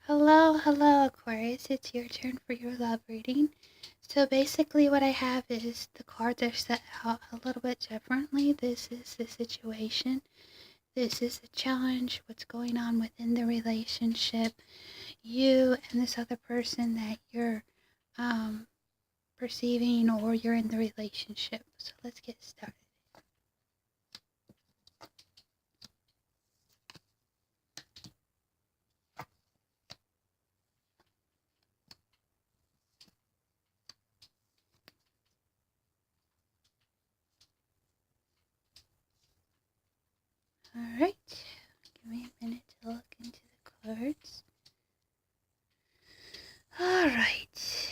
Hello, hello, Aquarius. It's your turn for your love reading. So basically what I have is the cards are set out a little bit differently. This is the situation. This is the challenge, what's going on within the relationship. You and this other person that you're perceiving or you're in the relationship. So let's get started. Alright, give me a minute to look into the cards. Alright,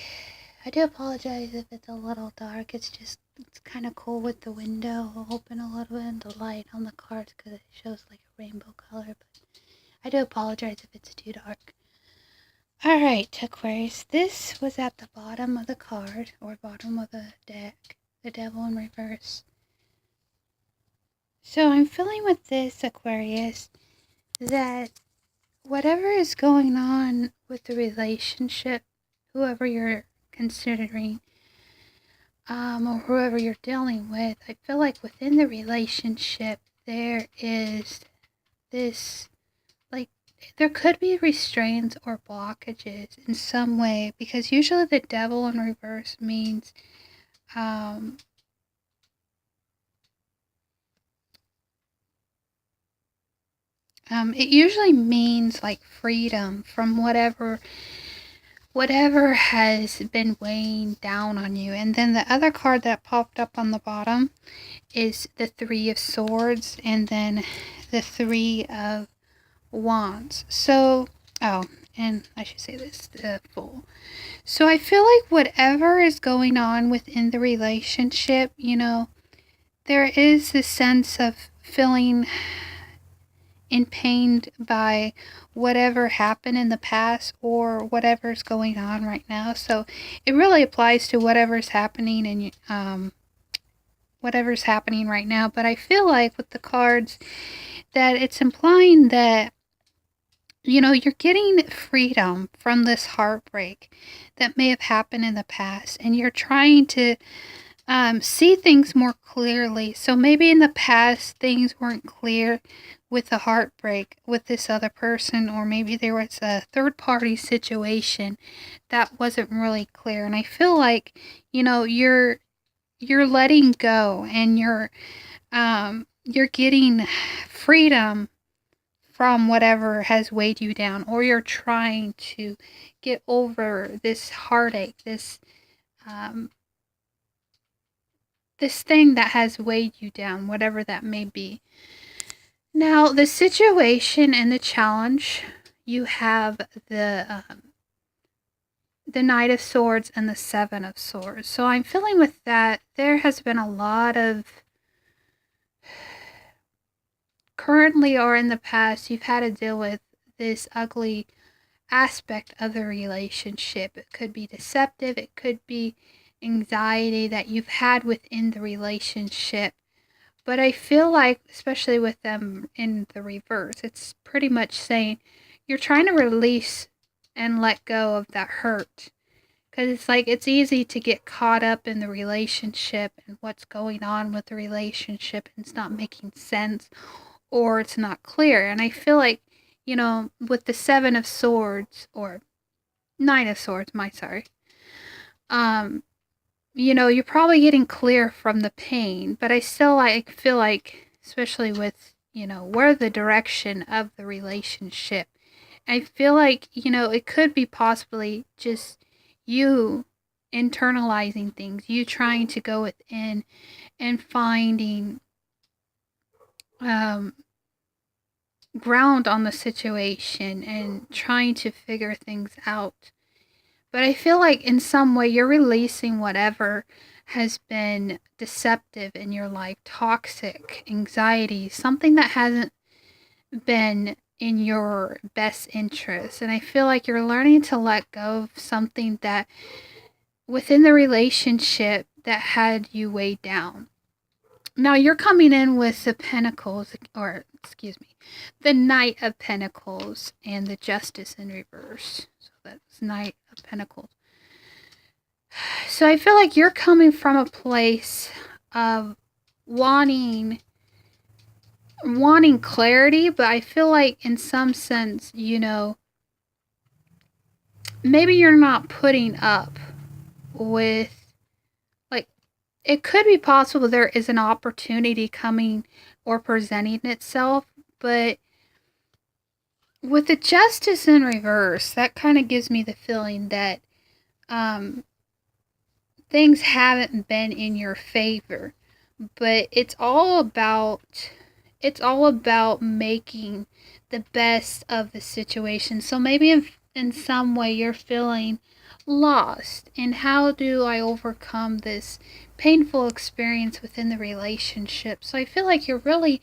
I do apologize if it's a little dark. It's kind of cool with the window open a little bit and the light on the cards because it shows like a rainbow color, but I do apologize if it's too dark. Alright, Aquarius, this was at the bottom of the card, or bottom of the deck, the Devil in reverse. So I'm feeling with this, Aquarius, that whatever is going on with the relationship, whoever you're considering, or whoever you're dealing with, I feel like within the relationship there is this, like, there could be restraints or blockages in some way, because usually the Devil in reverse means it usually means like freedom from whatever has been weighing down on you. And then the other card that popped up on the bottom is the Three of Swords and then the Three of Wands. So, oh, and I should say this, the Fool. So I feel like whatever is going on within the relationship, there is this sense of feeling pained by whatever happened in the past or whatever's going on right now. So it really applies to whatever's happening and whatever's happening right now. But I feel like with the cards that it's implying that you're getting freedom from this heartbreak that may have happened in the past, and you're trying to see things more clearly. So maybe in the past things weren't clear with the heartbreak with this other person, or maybe there was a third party situation that wasn't really clear. And I feel like you're letting go, and you're getting freedom from whatever has weighed you down, or you're trying to get over this heartache, this thing that has weighed you down, whatever that may be. Now, the situation and the challenge, you have the Knight of Swords and the Seven of Swords. So I'm feeling with that, there has been a lot of, currently or in the past, you've had to deal with this ugly aspect of the relationship. It could be deceptive, it could be anxiety that you've had within the relationship. But I feel like, especially with them in the reverse, it's pretty much saying you're trying to release and let go of that hurt. Because it's like it's easy to get caught up in the relationship and what's going on with the relationship, and it's not making sense or it's not clear. And I feel like, with the Seven of Swords, or Nine of Swords, you're probably getting clear from the pain, but I still feel like, especially with, where the direction of the relationship, I feel like, it could be possibly just you internalizing things, you trying to go within and finding ground on the situation and trying to figure things out. But I feel like in some way you're releasing whatever has been deceptive in your life, toxic, anxiety, something that hasn't been in your best interest. And I feel like you're learning to let go of something that within the relationship that had you weighed down. Now you're coming in with the Pentacles, or excuse me, the Knight of Pentacles and the Justice in reverse. So that's Knight of Pentacles. So I feel like you're coming from a place of wanting clarity, but I feel like in some sense, maybe you're not putting up with, like, it could be possible there is an opportunity coming or presenting itself, but with the Justice in reverse, that kind of gives me the feeling that things haven't been in your favor, but it's all about making the best of the situation. So maybe in some way you're feeling lost, and how do I overcome this painful experience within the relationship? So I feel like you're really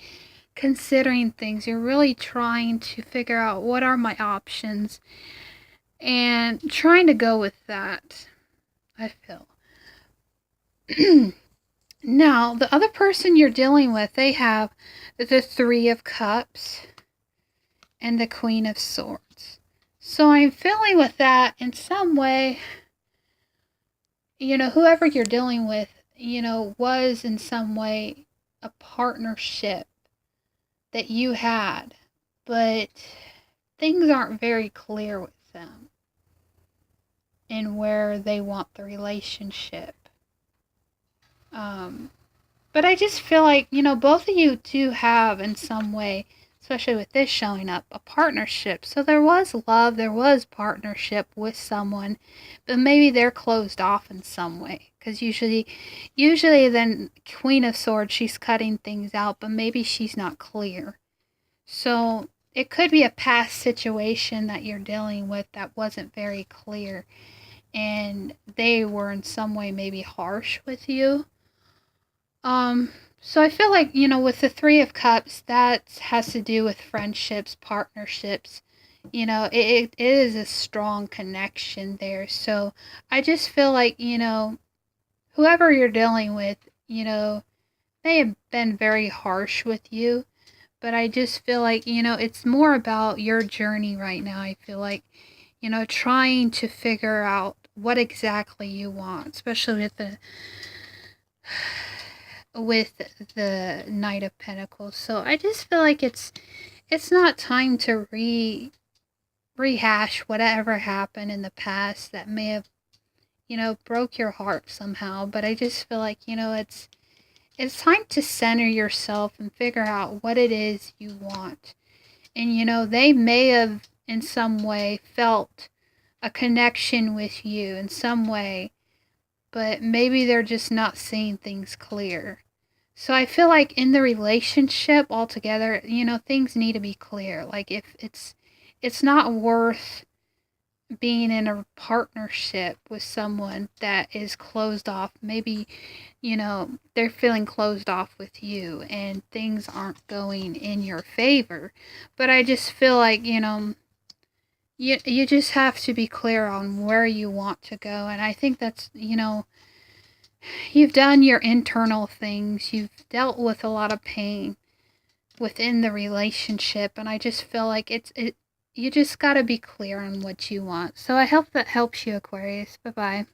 considering things. You're really trying to figure out what are my options and trying to go with that, I feel. Now, the other person you're dealing with, they have the Three of Cups and the Queen of Swords. So I'm feeling with that in some way, whoever you're dealing with, was in some way a partnership that you had, but things aren't very clear with them in where they want the relationship. But I just feel like, both of you do have in some way, especially with this showing up, a partnership. So there was love, there was partnership with someone, but maybe they're closed off in some way. Because usually then Queen of Swords, she's cutting things out, but maybe she's not clear. So it could be a past situation that you're dealing with that wasn't very clear, and they were in some way maybe harsh with you. So I feel like, with the Three of Cups, that has to do with friendships, partnerships. It is a strong connection there. So I just feel like, whoever you're dealing with, may have been very harsh with you, but I just feel like, it's more about your journey right now. I feel like, trying to figure out what exactly you want, especially with the Knight of Pentacles. So I just feel like it's not time to rehash whatever happened in the past that may have, broke your heart somehow. But I just feel like, it's time to center yourself and figure out what it is you want. And, they may have in some way felt a connection with you in some way, but maybe they're just not seeing things clear. So I feel like in the relationship altogether, things need to be clear. Like, if it's not worth being in a partnership with someone that is closed off. Maybe, they're feeling closed off with you and things aren't going in your favor. But I just feel like, you just have to be clear on where you want to go. And I think that's, you've done your internal things. You've dealt with a lot of pain within the relationship, and I just feel like you just got to be clear on what you want. So I hope that helps you, Aquarius. Bye-bye.